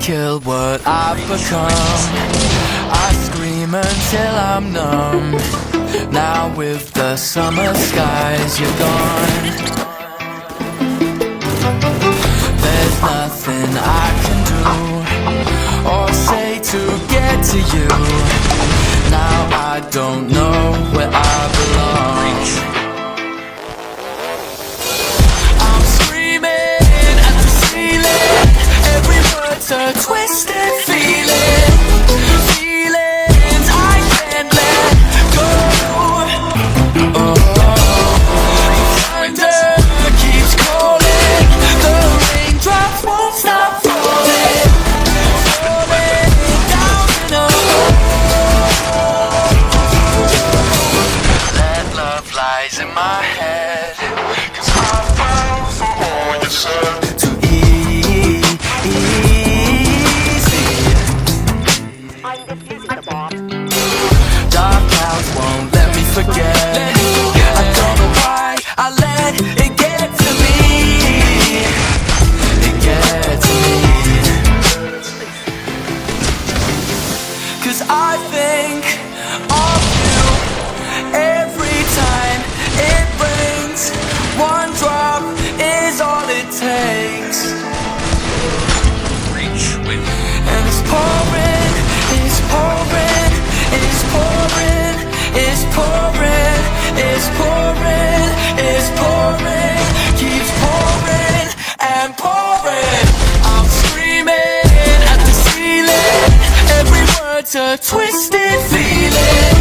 kill what I've become. I scream until I'm numb. Now with the summer skies, you're gone. There's nothing I can do or say to get to you. Now I don't know where I belong. I'm screaming at the ceiling. Every word's a twisted feeling. Feelings I can't let go. Oh, the thunder keeps calling. The raindrops won't stop falling. Falling down in a hole. That love lies in my head. 'Cause I fell for all you said. Too easy. I'm defusing the bomb. Dark clouds won't let me forget. I don't know why I let it get to me. It gets to me. 'Cause I think of you every time it rains. One drop is all it takes. And it's pouring, it's pouring, it's pouring, it's pouring, it's pouring, it's pouring, keeps pouring and pouring. I'm screaming at the ceiling. Every word's a twisted feeling.